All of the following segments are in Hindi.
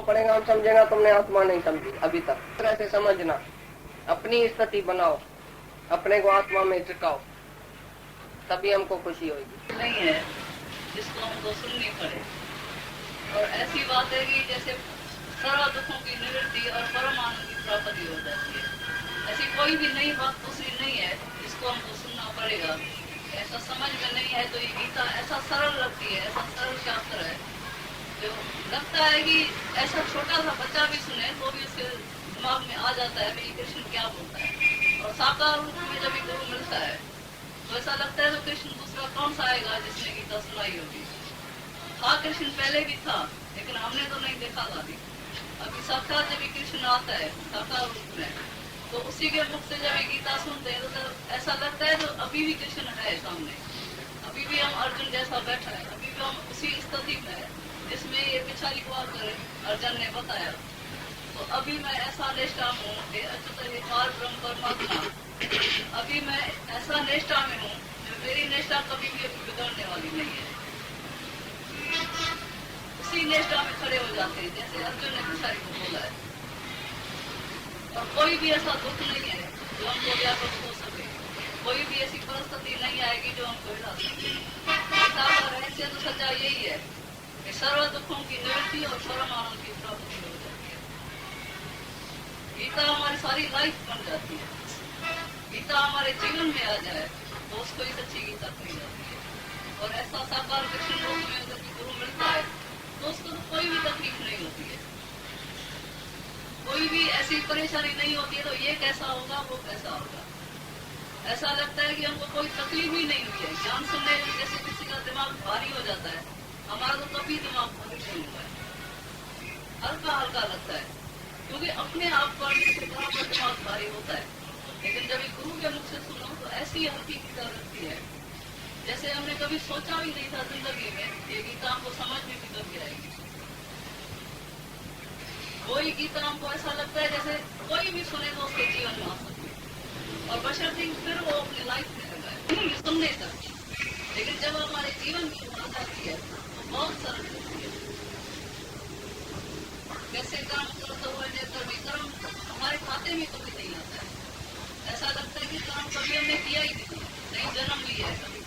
पड़ेगा हम समझेगा तुमने आत्मा नहीं समझी अभी तक। तरह से समझना, अपनी स्थिति बनाओ, अपने को आत्मा में टिकाओ, तभी हमको खुशी होगी। नहीं है जिसको हमको सुननी पड़े। और ऐसी बात है कि जैसे सर्व दुखों की निवृत्ति और परम आनंद की प्राप्ति हो जाती है। ऐसी कोई भी नई बात दूसरी नहीं है जिसको हमको सुनना पड़ेगा। ऐसा समझ में नहीं है तो ये गीता ऐसा सरल लगती है, ऐसा सरल शास्त्र है जो लगता है कि ऐसा छोटा सा बच्चा भी सुने तो भी उसके दिमाग में आ जाता है भाई कृष्ण क्या बोलता है। और साकार रूप में जब गुरु मिलता है तो ऐसा लगता है तो कृष्ण दूसरा कौन सा आएगा जिसने गीता सुनाई होगी। हाँ, कृष्ण पहले भी था लेकिन हमने तो नहीं देखा था अभी साक्षात जब कृष्ण आता है साकार रूप में तो उसी के मुख से जब गीता सुनते हैं तो ऐसा लगता है तो अभी भी कृष्ण है सामने, अभी भी हम अर्जुन जैसा बैठा है, अभी भी हम उसी स्थिति में है जिसमें ये पिछाली बार अर्जुन ने बताया। तो अभी मैं ऐसा निष्ठा हूँ पार ब्रह्म परमात्मा, अभी मैं ऐसा निष्ठा में हूँ जो मेरी निष्ठा कभी भी बिगड़ने वाली नहीं है। उसी निष्ठा में खड़े हो जाते हैं जैसे अर्जुन ने पिछाली को बोला है। और कोई भी ऐसा दुख नहीं है जो हमको व्यापक हो सके, कोई भी ऐसी परिस्थिति नहीं आएगी जो हमको हिला सके। गीता का रहस्य तो सच्चाई यही है कि सर्व दुखों की निवृत्ति और परम आनंद की प्राप्ति हो जाती है। गीता हमारी सारी लाइफ बन जाती है। गीता हमारे जीवन में आ जाए तो उसको ही सच्ची गीता कही जाती है। और ऐसा साकार कृष्ण रूप में अगर गुरु मिलता है तो उसको तो कोई भी तकलीफ नहीं होती है, कोई भी ऐसी परेशानी नहीं होती है। तो ये कैसा होगा वो कैसा होगा, ऐसा लगता है कि हमको कोई तकलीफ ही नहीं हुई है। ज्ञान सुनने जैसे किसी का दिमाग भारी हो जाता है, हमारा तो कभी दिमाग भारी नहीं हुआ है, हल्का हल्का लगता है क्योंकि अपने आप पर दिमाग भारी होता है। लेकिन जब गुरु के मुख से सुनो तो ऐसी हल्की गीता लगती है जैसे हमने कभी सोचा भी नहीं था जिंदगी में ये गीता हमको समझ में भी कभी आएगी। कोई गीता हमको ऐसा लगता है जैसे कोई भी सुने तो उसके जीवन में आ सकती है और बशर्ते फिर वो अपनी लाइफ में लगाए सुनने तक। लेकिन जब हमारे जीवन की बात आती है तो बहुत सरल होती है। कैसे काम करते हुए लेकर भी कर्म हमारे खाते में कभी नहीं आता है। ऐसा लगता है कि काम कभी हमने किया ही नहीं जन्म लिया है कभी।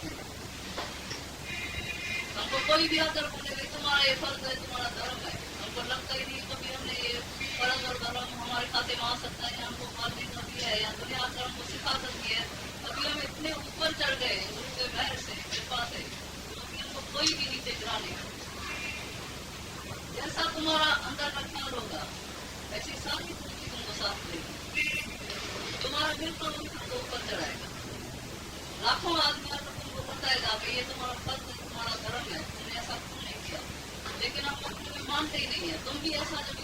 हमको कोई भी आकर बोले तुम्हारा ये फर्ज है, तुम्हारा धर्म है, हमको लगता ही नहीं कभी हमने ये फर्ज और धर्म हमारे खाते में आ सकता है, हमको मारने का भी है या दुनिया आकर हमको सिखा सकती है। अभी हम इतने ऊपर चढ़ गए गुरु के मेहर से कृपा से क्योंकि हमको कोई भी नीचे गिरा नहीं। जैसा तुम्हारा अंदर का ख्याल होगा ऐसी सारी कुर्सी तुमको साथ देगी, तुम्हारा बिल्कुल तुमको ऊपर चढ़ाएगा। लाखों आदमी आकर तुमको बताएगा कि ये तुम्हारा फर्ज है, तुम्हारा धर्म है, तुमने ऐसा क्यों नहीं किया। लेकिन हम तुम्हें मानते ही नहीं है। तुम भी ऐसा जब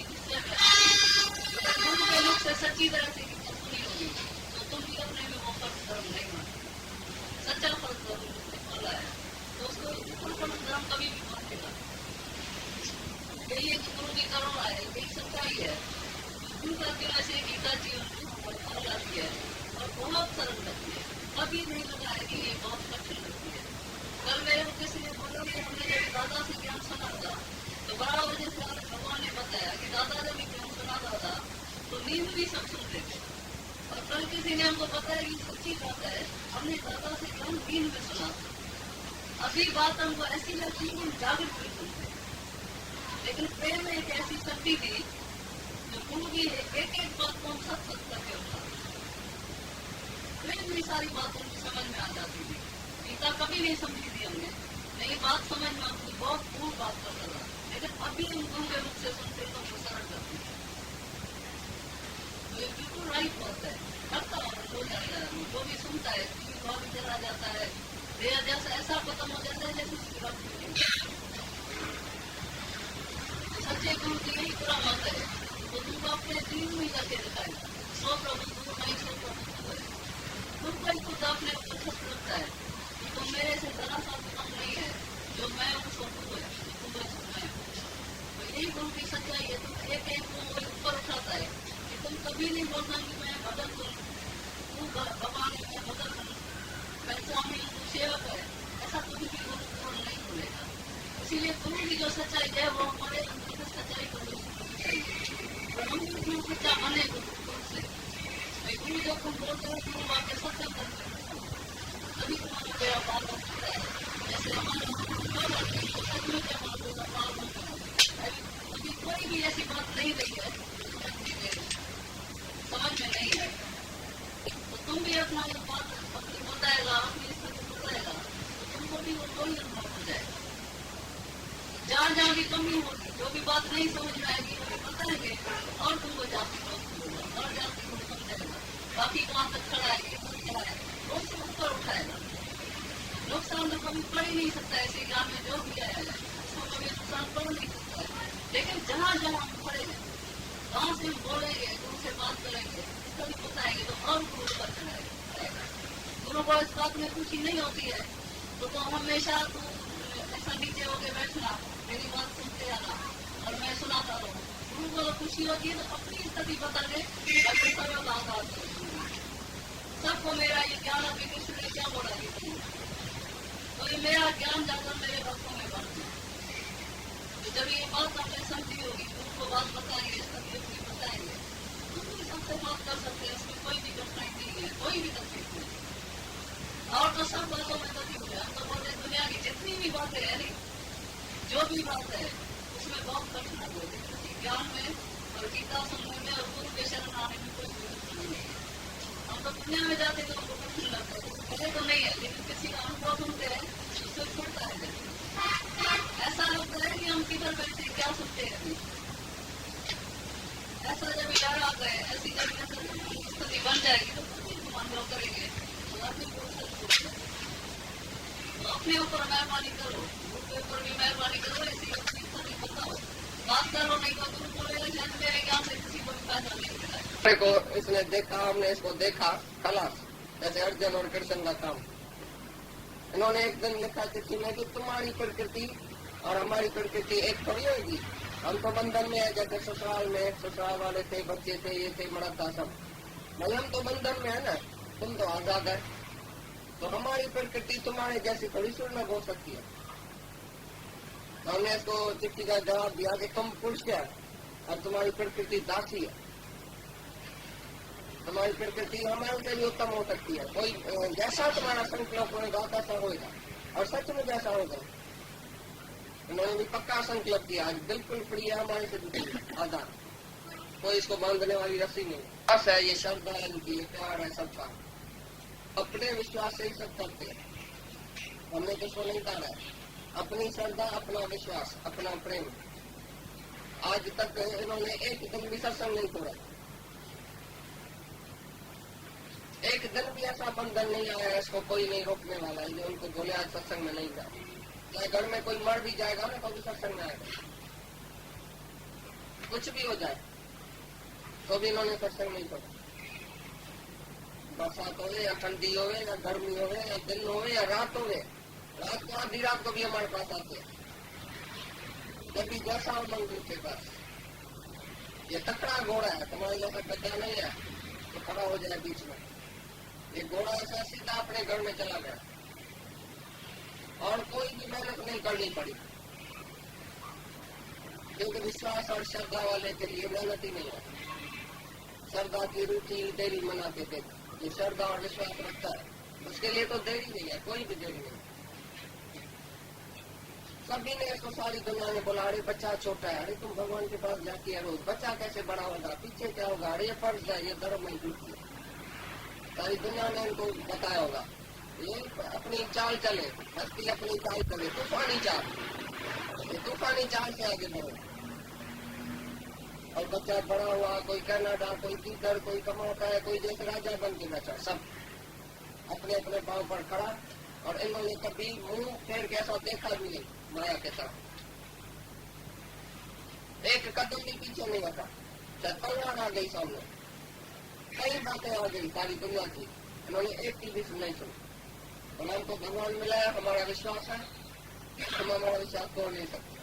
गुरु के मुख से सच्ची तरह से सुनी होगी तो तुम भी अपने में वो फर्ज धर्म नहीं मानते। सच्चा फर्ज धर्म वाला है तो उसको फर्ज धर्म कभी भी मानेगा। यही गुरु की करुणा है, यही सच्चाई है। गुरु का दिल ऐसे गीता जीवन में आ जाती है और बहुत सरल लगती है। कभी नहीं लगा है कि ये बहुत कठिन लगती है। कल मेरे को किसी ने बोला कि हमने जब दादा से ज्ञान सुना था तो 12 बजे से भगवान ने बताया कि दादा जब ज्ञान सुनाता था तो नींद भी सब सुनते थे। और कल किसी ने हमको बताया कि सच्ची बात है हमने दादा से ज्ञान नींद में सुना था। अभी बात हमको ऐसी लगती है कि जागृत भी सुनते। लेकिन प्रेम में एक ऐसी शक्ति थी जो गुरु की एक एक बात को हम सच करके उठा। प्रेम में सारी बात उनकी समझ में आ जाती थी। गीता कभी नहीं समझी थी हमने, नहीं बात समझ में आपको बहुत दूर बात करता था। लेकिन अभी हम गुरु के मुख से सुनते तो वो सरल करते हैं। तो ये बिल्कुल राइट बात है। लगता है हो जाता है जो भी सुनता है भाव चला जाता है, जैसा ऐसा खत्म हो जाता है जैसे उसकी बात सच्चे गुरु की यही पूरा मत है। तो तुमको अपने दिल में करके दिखाएगा सो प्रभु गुरु नहीं सो प्रभु तुमको ही खुद अपने ऊपर लगता है कि तुम मेरे से जरा सा कम नहीं है, जो मैं उसको तो यही गुरु की सच्चाई है। तुम एक एक को ऊपर उठाता है कि तुम कभी नहीं बोलना कि मैं बदल हूँ, तू भगवान है, मैं बदल हूँ, मैं स्वामी हूँ, सेवक है, ऐसा कभी भी गुरु नहीं बोलेगा। इसीलिए गुरु की जो सच्चाई है वो हमारे अंदर सच्चाई को चाहिए। और हम भी बच्चा बने गुरु से। गुरु जब तुम बोलते हो गुरु वाक्य सत्य करते हो, तभी तुम्हारा मेरा पाल होता है। जैसे हमारा सच में क्या बात होगा पाल होता है। अभी कोई भी ऐसी बात नहीं रही है समझ में नहीं है, तो तुम भी अपना बात अपनी बताएगा, अपनी स्थिति बताएगा, तो तुमको भी वो कोई अनुभव हो जाएगा। जहाँ जहाँ भी कमी होगी, जो भी बात नहीं समझ में आएगी वो भी बताएंगे और तुमको जाति होगा और जाति को समझाएगा। बाकी कहाँ तक खड़ा है क्या है वो उससे ऊपर उठाएगा। नुकसान तो कभी पड़ ही नहीं सकता है, ऐसे गाँव में जो भी आया है उसको कभी नुकसान पड़ नहीं सकता है। लेकिन जहाँ जहाँ हम खड़े हैं वहाँ से हम बोलेंगे, गुरु से बात करेंगे, इसका भी बताएंगे तो और गुरु पर चढ़ाएगा। गुरु को इस बात में खुशी नहीं होती है तो हमेशा तू ऐसा नीचे होके बैठना, मेरी बात सुनते आना और मैं सुनाता रहूँ। गुरु को खुशी होती है तो अपनी स्थिति बता दे, सबको मेरा ये ज्ञान अभी कृष्ण ने क्या बोला कि तो ये मेरा ज्ञान जाकर मेरे भक्तों में बढ़ता है। तो जब ये बात आपने समझी होगी, गुरु को बात बताएंगे, स्थिति अपनी बताएंगे, तो सबसे बात कर सकते हैं, इसमें कोई भी कठिनाई नहीं है, कोई भी तकलीफ नहीं। और तो सब बातों में तकलीफ है, हम तो बोलते दुनिया की जितनी भी बातें है नहीं, जो भी बात है उसमें बहुत कठिनाई होती है। ज्ञान में और गीता सुनने में और गुरु के शरण आने में कोई जरूरत नहीं है। हम तो दुनिया में जाते तो हमको कठिन लगता है, पहले तो नहीं है, लेकिन किसी का अनुभव सुनते हैं उससे छूटता है। ऐसा लगता है कि हम किधर बैठे क्या सुनते हैं। ऐसा जब यार आ गए, ऐसी जब स्थिति बन जाएगी तो हम अनुभव करेंगे तो अपने ऊपर मेहरबानी करो, गुरु के ऊपर भी मेहरबानी करो, ऐसी अपनी स्थिति बताओ, बात करो, नहीं तो गुरु बोलेगा शायद मेरे ज्ञान से किसी को भी फायदा नहीं मिला। को इसने देखा, हमने इसको देखा, खलास। जैसे अर्जुन और कृष्ण का काम। इन्होंने एक दिन लिखा चिट्ठी में कि तुम्हारी प्रकृति और हमारी प्रकृति एक थोड़ी होगी, हम तो बंधन में है। जैसे ससुराल में ससुराल वाले थे, बच्चे थे, ये थे, मर्द था सब, भाई हम तो बंधन में है ना, तुम तो आजाद है। तो हमारी प्रकृति तुम्हारे जैसी थोड़ी सुलभ हो सकती है। तो हमने इसको चिट्ठी का जवाब दिया कि तुम पुरुष क्या और तुम्हारी प्रकृति दासी है। तुम्हारी प्रकृति हमारे से भी उत्तम हो सकती है। कोई जैसा तुम्हारा संकल्प होगा वैसा होगा, और सच में जैसा होगा। उन्होंने भी पक्का संकल्प किया, आज बिल्कुल फ्री है हमारे से आजाद, कोई इसको बांधने वाली रस्सी नहीं। बस है ये श्रद्धा है इनकी, प्यार है सबका, अपने विश्वास से ही सब करते हैं। हमने किसको नहीं कहा है, अपनी श्रद्धा, अपना विश्वास, अपना प्रेम। आज तक इन्होंने एक दिन भी सत्संग नहीं तोड़ा, एक दिन भी ऐसा बंधन नहीं आया इसको कोई नहीं रोकने वाला है जो उनको बोले आज सत्संग में नहीं जाए। चाहे घर में कोई मर भी जाएगा ना तो भी सत्संग में आएगा, कुछ भी हो जाए तो भी इन्होंने सत्संग नहीं तोड़ा। बरसात हो या ठंडी हो या गर्मी हो या दिन हो या रात हो, रात को आधी रात को भी हमारे पास आते हैं। जब भी जैसा हो मंदिर के पास, ये तकड़ा घोड़ा है, तुम्हारे जैसा गड्ढा नहीं है तो खड़ा हो जाए बीच में। ये घोड़ा ऐसा सीधा अपने घर में चला गया और कोई भी मेहनत नहीं करनी पड़ी, क्योंकि विश्वास और श्रद्धा वाले के लिए मेहनत ही नहीं है। श्रद्धा की रुचि देरी मनाते थे, जो श्रद्धा और विश्वास रखता है उसके लिए तो देरी नहीं है, कोई भी देरी नहीं। सभी ने इसको सारी दुनिया में बोला, अरे बच्चा छोटा है, अरे तुम भगवान के पास जाती है रोज, बच्चा कैसे बड़ा होगा, पीछे क्या होगा, अरे ये फर्ज है, ये धर्म में जुटती है। सारी दुनिया ने इनको बताया होगा, ये अपनी चाल चले, हस्ती अपनी चाल चले, तूफानी चाल, ये तूफानी चाल से आगे बढ़ो। और बच्चा बड़ा हुआ, कोई कनाडा, कोई किधर, कोई कमाता है, कोई जैसे राजा बन के बैठा, सब अपने अपने पांव पर खड़ा। और इन्होंने कभी मुंह फेर के ऐसा देखा भी नहीं माया के तरफ, एक कदम भी पीछे नहीं हटा। तलवार आ गई सामने, कई बातें आ गई सारी दुनिया की, इन्होंने एक की भी नहीं सुनी। और हमको भगवान मिला है, हमारा विश्वास है, हम हमारा विश्वास तोड़ नहीं सकते।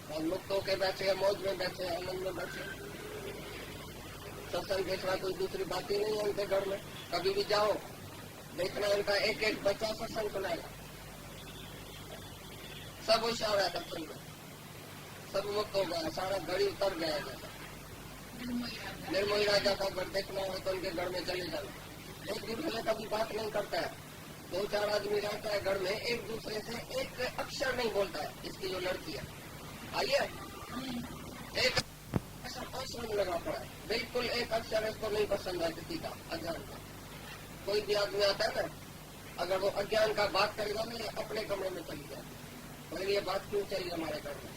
और मुक्त होकर बैठे हैं, मौज में बैठे हैं, आनंद में बैठे। सत्संग देखना कोई दूसरी बात ही नहीं है उनके घर में। कभी भी जाओ देखना, उनका एक एक बच्चा सत्संग सुनाएगा, सब होशियार है सत्संग में, सब मुक्त हो गया, सारा घड़ी उतर गया। जैसा निर्मोही राजा का घर देखना हो तो उनके घर में चले जाना। एक दूसरे कभी बात नहीं करता है, 2-4 आदमी रहता है घर में, एक दूसरे से एक अक्षर नहीं बोलता है। इसकी जो लड़की है, आइए, एक ऐसा आश्रम लगा पड़ा है, बिल्कुल एक अक्षर इसको नहीं पसंद है किसी का, अज्ञान का। कोई भी आदमी आता है ना, अगर वो अज्ञान का बात करेगा ना, अपने कमरे में चली जाए, और ये बात क्यों चाहिए हमारे घर में?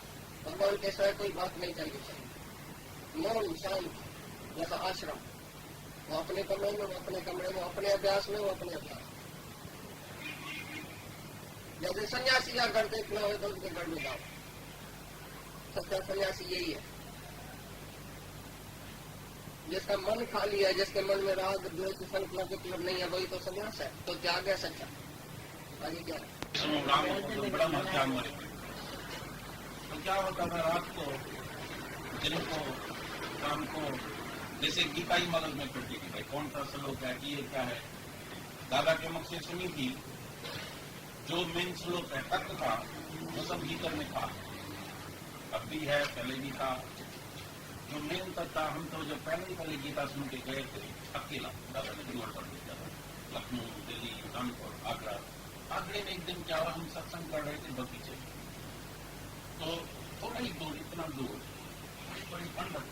भगवान के सिवाय कोई बात नहीं चाहिए। मौन शांत जैसा आश्रम, वो अपने कमरे में, वो अपने कमरे में, अपने अभ्यास में, वो अपने अभ्यास। जैसे सन्यासी का घर देखना हो तो उनके घर में जाओ। सच्चा सन्यासी यही है, जिसका मन खाली है, जिसके मन में राग द्वेष संकल्प विकल्प नहीं है, वही तो सन्यास है। तो त्याग है सच्चा। आगे क्या है? तो बड़ा महत्व। तो क्या होता था रात को, दिन को, शाम को, जैसे गीता ही मगज में पड़ती थी, भाई कौन सा श्लोक है, ये क्या है। दादा के मुख से सुनी थी, जो मेन श्लोक है, तत्व था, वो सब भीतर में था, अब भी है, पहले भी था। जो मेन तत्व था, हम तो जब पहले गीता सुन के गए थे अकेला, दादा ने दूर कर दिया था, लखनऊ, दिल्ली, कानपुर, आगरा। आगरे में एक दिन क्या हुआ, हम सत्संग कर रहे थे बगीचे, तो थोड़ा ही दूर, इतना दूर, बड़ी पंडित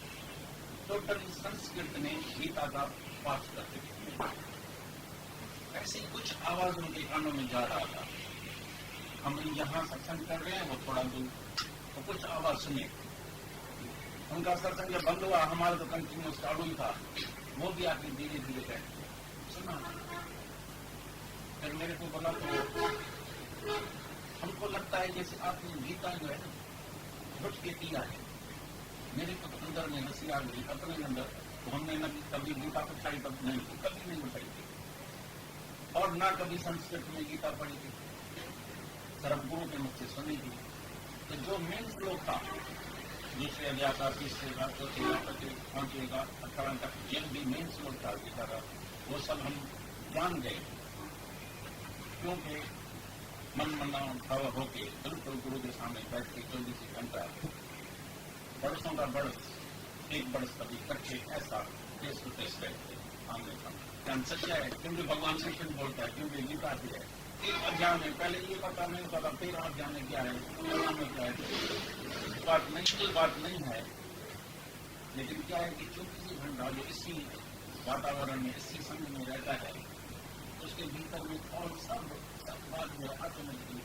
टोटली संस्कृत में गीता का पाठ करते थे। ऐसी कुछ आवाज उनके कानों में जा रहा था। हम यहाँ सत्संग कर रहे हैं, वो थोड़ा दूर, तो कुछ आवाज सुने। उनका सत्संग जब बंद हुआ, हमारा तो कंटिन्यूस चालू ही था, वो भी आके धीरे धीरे गए, सुना। फिर मेरे को बोला, तो हमको लगता है जैसे आपने गीता जो है घुट के दिया है। मेरे को तो अंदर में हंसी आ गई अपने अंदर। तो हमने न कभी गीता पढ़ाई, तब नहीं, कभी नहीं पढ़ी थी, और ना कभी संस्कृत में गीता पढ़ी थी, सिर्फ गुरु के मुख से सुनी थी। तो जो मेन श्लोक था, दूसरे अध्याय का, तीसरे का, चौथे का, पांचवे का, 18 तक जिन भी मेन श्लोक था गीता का, वो सब हम जान गए, क्योंकि मन मना भाव होके बिल्कुल गुरु के सामने बैठ के 24 घंटा, बरसों का बरस, एक बरस कभी कच्चे, ऐसा फेस टू फेस रहते आमने सामने। सच्चा है, क्योंकि भगवान श्री कृष्ण बोलता है, क्योंकि गीता भी है। एक अध्याय में पहले ये पता नहीं होता था, 13 अध्याय में क्या है, 15 में क्या है, बात नहीं है। लेकिन क्या है कि 24 घंटा जो इसी वातावरण में, इसी समय में रहता है, उसके भीतर में और सब बात जो ऑटोमेटिकली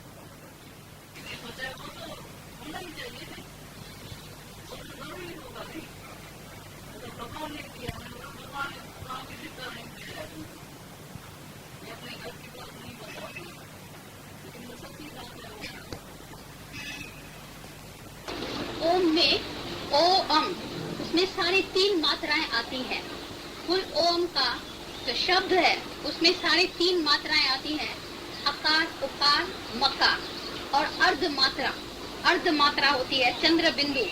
भगवान ने किया, भगवान की जिक्र नहीं किया, ये अपने घर की बात नहीं बताती, लेकिन वो सच्ची बात है। ओम में ओम, उसमें सारी 3 मात्राएं आती हैं। कुल ओम का जो शब्द है, उसमें सारी 3 मात्राएं आती हैं, अकार, उकार, मकार, और अर्ध मात्रा होती है, चंद्र बिंदु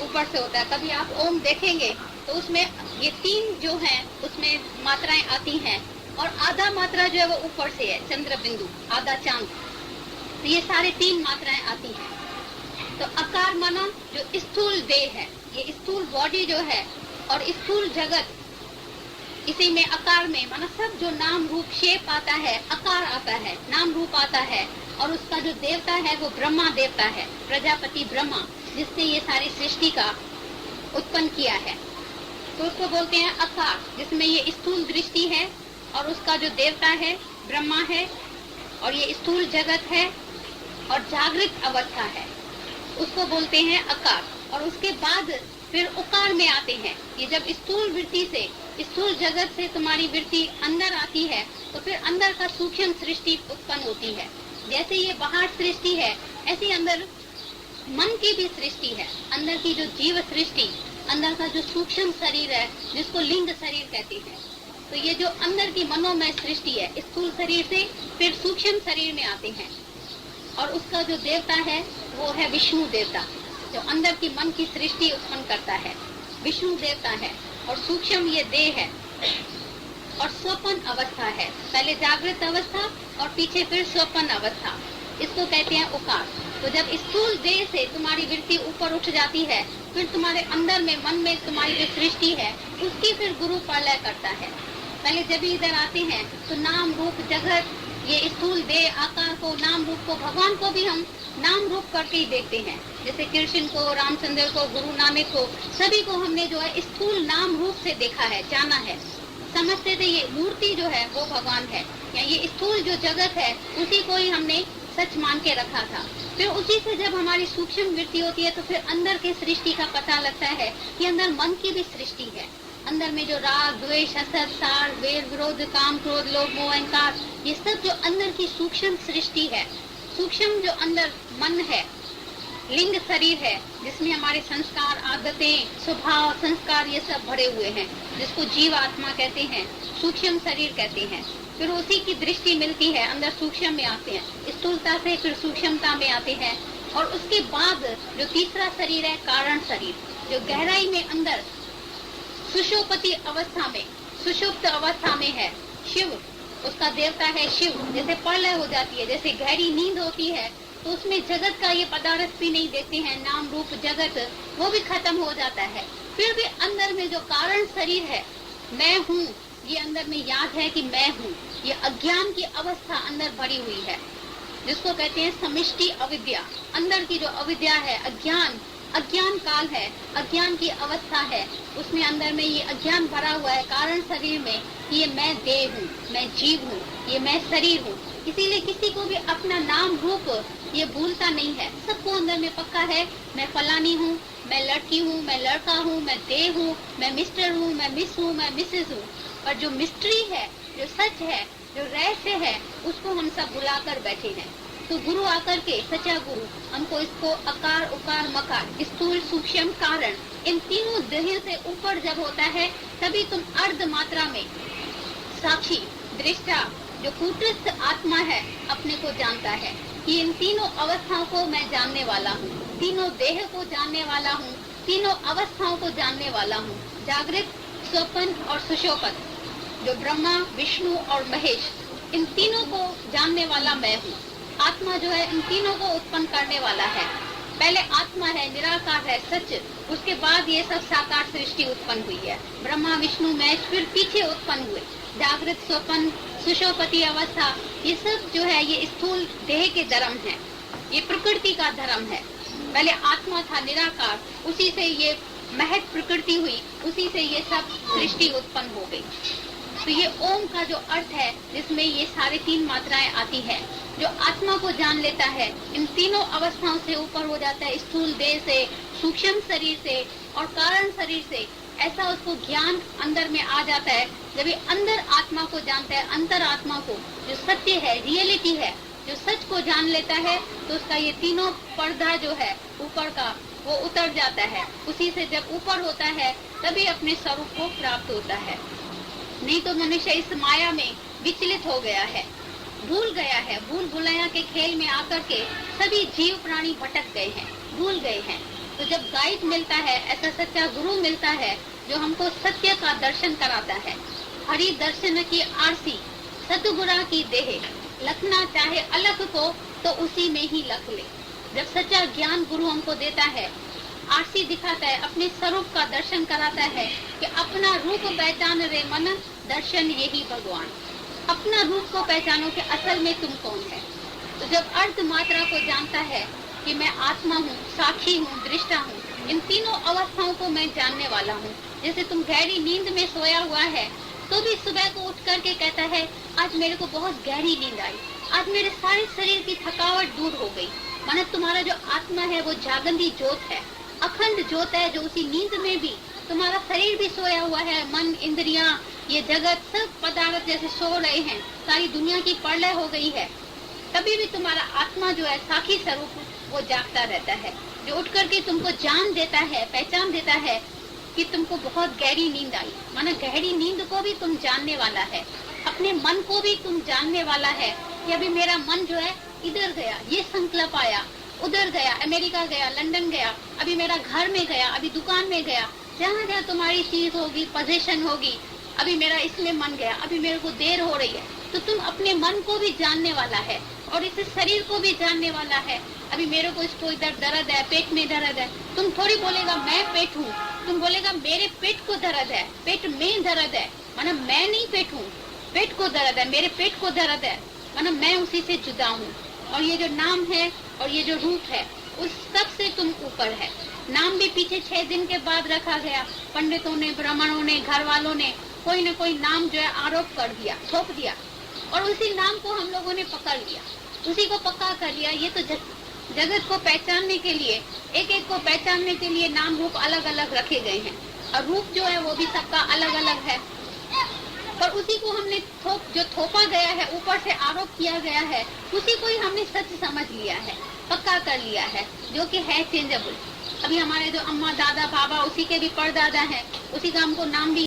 ऊपर से होता है। कभी आप ओम देखेंगे तो उसमें ये 3 जो हैं उसमें मात्राएं आती हैं, और आधा मात्रा जो है वो ऊपर से है, चंद्र बिंदु, आधा चांद। तो ये सारे 3 मात्राएं आती हैं। तो आकार माना जो स्थूल देह है, ये स्थूल बॉडी जो है, और स्थूल जगत, इसी में आकार में माना सब जो नाम रूप शेप आता है, आकार आता है, नाम रूप आता है। और उसका जो देवता है वो ब्रह्मा देवता है, प्रजापति ब्रह्मा, जिसने ये सारी सृष्टि का उत्पन्न किया है। तो उसको बोलते हैं आकार, जिसमें ये स्थूल दृष्टि है, और उसका जो देवता है ब्रह्मा है, और ये स्थूल जगत है, और जागृत अवस्था है, उसको बोलते हैं आकार। और उसके बाद फिर उकार में आते हैं। ये जब स्थूल वृत्ति से, स्थूल जगत से तुम्हारी वृत्ति अंदर आती है, तो फिर अंदर का सूक्ष्म सृष्टि उत्पन्न होती है। जैसे ये बाहर सृष्टि है, ऐसी अंदर मन की भी सृष्टि है। अंदर की जो जीव सृष्टि, अंदर का जो सूक्ष्म शरीर है, जिसको लिंग शरीर कहते हैं, तो ये जो अंदर की मनोमय सृष्टि है, स्थूल शरीर से फिर सूक्ष्म शरीर में आते हैं। और उसका जो देवता है वो है विष्णु देवता, जो अंदर की मन की सृष्टि उत्पन्न करता है, विष्णु देवता है। और सूक्ष्म ये देह है, और स्वपन अवस्था है, पहले जागृत अवस्था और पीछे फिर स्वपन अवस्था, इसको कहते हैं उकार। तो जब स्थूल देह से तुम्हारी वृत्ति ऊपर उठ जाती है, फिर तुम्हारे अंदर में मन में तुम्हारी जो सृष्टि है उसकी फिर गुरु प्रलय करता है। पहले जब इधर आते हैं तो नाम रूप जगत, ये स्थूल देह आकार को, नाम रूप को, भगवान को भी हम नाम रूप करके ही देखते हैं। जैसे कृष्ण को, रामचंद्र को, गुरु नानक को, सभी को हमने जो है स्थूल नाम रूप से देखा है, जाना है, समझते थे ये मूर्ति जो है वो भगवान है, या ये स्थूल जो जगत है उसी को ही हमने सच मान के रखा था। फिर उसी से जब हमारी सूक्ष्म वृत्ति होती है तो फिर अंदर के सृष्टि का पता लगता है कि अंदर मन की भी सृष्टि है। अंदर में जो राग, द्वेष, हसद, सार, वेर, विरोध, काम, क्रोध, लोभ, मोह, अहंकार, ये सब जो अंदर की सूक्ष्म सृष्टि है, सूक्ष्म जो अंदर मन है, लिंग शरीर है, जिसमें हमारे संस्कार, आदतें, स्वभाव, संस्कार ये सब भरे हुए हैं, जिसको जीव आत्मा कहते हैं, सूक्ष्म शरीर कहते हैं। फिर उसी की दृष्टि मिलती है, अंदर सूक्ष्म में आते हैं, स्थूलता से फिर सूक्ष्मता में आते हैं, और उसके बाद जो तीसरा शरीर है कारण शरीर, जो गहराई में अंदर सुषुप्ति अवस्था में, सुषुप्त अवस्था में है शिव, उसका देवता है शिव। जैसे प्रलय हो जाती है, जैसे गहरी नींद होती है तो उसमें जगत का ये पदार्थ भी नहीं देखते हैं, नाम रूप जगत वो भी खत्म हो जाता है। फिर भी अंदर में जो कारण शरीर है, मैं हूँ, ये अंदर में याद है कि मैं हूँ, ये अज्ञान की अवस्था अंदर भरी हुई है, जिसको कहते हैं समिष्टि अविद्या। अंदर की जो अविद्या है, अज्ञान, अज्ञान काल है, अज्ञान की अवस्था है, उसमें अंदर में ये अज्ञान भरा हुआ है कारण शरीर में कि ये मैं देह हूँ, मैं जीव हूँ, ये मैं शरीर हूँ। इसीलिए किसी को भी अपना नाम रूप ये भूलता नहीं है, सबको अंदर में पक्का है मैं फलानी हूँ, मैं लड़की हूँ, मैं लड़का हूँ, मैं देह हूँ, मैं मिस्टर हूँ, मैं मिस हूँ, मैं मिसेज हूँ। पर जो मिस्ट्री है, जो सच है, जो रहस्य है, उसको हम सब बुलाकर बैठे हैं। तो गुरु आकर के, सच्चा गुरु हमको इसको अकार, उकार, मकार, स्थूल, सूक्ष्म, कारण, इन तीनों देह से ऊपर जब होता है तभी तुम अर्ध मात्रा में साक्षी, दृष्टा, जो कूटस्थ आत्मा है अपने को जानता है कि इन तीनों अवस्थाओं को मैं जानने वाला हूँ, तीनों देह को जानने वाला हूँ, तीनों अवस्थाओं को जानने वाला हूँ, जागृत, स्वप्न और सुषुप्त, जो ब्रह्मा, विष्णु और महेश, इन तीनों को जानने वाला मैं हूँ। आत्मा जो है इन तीनों को उत्पन्न करने वाला है। पहले आत्मा है, निराकार है, सच, उसके बाद ये सब साकार सृष्टि उत्पन्न हुई है। ब्रह्मा, विष्णु, महेश फिर पीछे उत्पन्न हुए, जागृत, स्वप्न, सुषुप्ति अवस्था, ये सब जो है ये स्थूल देह के धर्म है, ये प्रकृति का धर्म है। पहले आत्मा था निराकार, उसी से ये महत प्रकृति हुई, उसी से ये सब सृष्टि उत्पन्न हो गई। तो ये ओम का जो अर्थ है, जिसमें ये सारे तीन मात्राएं आती है, जो आत्मा को जान लेता है, इन तीनों अवस्थाओं से ऊपर हो जाता है, स्थूल देह से, सूक्ष्म शरीर से और कारण शरीर से, ऐसा उसको ज्ञान अंदर में आ जाता है। जब ये अंदर आत्मा को जानता है, अंतर आत्मा को, जो सत्य है, रियलिटी है, जो सच को जान लेता है, तो उसका ये तीनों पर्दा जो है ऊपर का वो उतर जाता है। उसी से जब ऊपर होता है तभी अपने स्वरूप को प्राप्त होता है। नहीं तो मनुष्य इस माया में विचलित हो गया है, भूल गया है, भूल भुलैया के खेल में आकर के सभी जीव प्राणी भटक गए हैं, भूल गए हैं। तो जब गाइड मिलता है, ऐसा सच्चा गुरु मिलता है जो हमको सत्य का दर्शन कराता है, हरि दर्शन की आरसी, सतगुरा की देह, लखना चाहे अलग को तो उसी में ही लख ले। जब सच्चा ज्ञान गुरु हमको देता है, आरसी दिखाता है, अपने स्वरूप का दर्शन कराता है कि अपना रूप पहचान रे मन, दर्शन यही भगवान। अपना रूप को पहचानो कि असल में तुम कौन है। तो जब अर्ध मात्रा को जानता है कि मैं आत्मा हूँ, साक्षी हूँ, दृष्टा हूँ, इन तीनों अवस्थाओं को मैं जानने वाला हूँ। जैसे तुम गहरी नींद में सोया हुआ है तो भी सुबह को उठ करके कहता है आज मेरे को बहुत गहरी नींद आई, आज मेरे सारे शरीर की थकावट दूर हो गई। माना तुम्हारा जो आत्मा है वो जागंदी ज्योत है, अखंड ज्योत है, जो उसी नींद में भी तुम्हारा शरीर भी सोया हुआ है, मन, इंद्रियां, ये जगत, सब पदार्थ जैसे सो रहे हैं, सारी दुनिया की प्रलय हो गई है, तभी भी तुम्हारा आत्मा जो है साक्षी स्वरूप वो जागता रहता है, जो उठ करके तुमको जान देता है, पहचान देता है कि तुमको बहुत गहरी नींद आई। माना गहरी नींद को भी तुम जानने वाला है, अपने मन को भी तुम जानने वाला है कि अभी मेरा मन जो है इधर गया, ये संकल्प आया, उधर गया, अमेरिका गया, लंदन गया, अभी मेरा घर में गया, अभी दुकान में गया, जहाँ जहाँ तुम्हारी चीज होगी, पोजीशन होगी, अभी मेरा इसमें मन गया, अभी मेरे को देर हो रही है। तो तुम अपने मन को भी जानने वाला है और इस शरीर को भी जानने वाला है। अभी मेरे को इसको इधर दर्द है, पेट में दर्द है, तुम थोड़ी बोलेगा मैं पेट हूँ, तुम बोलेगा मेरे पेट को दर्द है, पेट में दर्द है, माना मैं नहीं पेट हूँ, पेट को दर्द है, मेरे पेट को दर्द है, माना मैं उसी से जुदा हूँ। और ये जो नाम है और ये जो रूप है उस सब से तुम ऊपर है। नाम भी पीछे 6 दिन के बाद रखा गया, पंडितों ने, ब्राह्मणों ने, घर वालों ने कोई न कोई नाम जो है आरोप कर दिया, थोप दिया, और उसी नाम को हम लोगों ने पकड़ लिया, उसी को पक्का कर लिया। ये तो जगत को पहचानने के लिए, एक एक को पहचानने के लिए नाम रूप अलग अलग रखे गए हैं, और रूप जो है वो भी सबका अलग अलग है। पर उसी को हमने जो थोपा गया है, ऊपर से आरोप किया गया है, उसी को ही हमने सच समझ लिया है, पक्का कर लिया है, जो कि है चेंजेबल। अभी हमारे जो अम्मा, दादा, बाबा, उसी के भी परदादा हैं, उसी का हमको नाम भी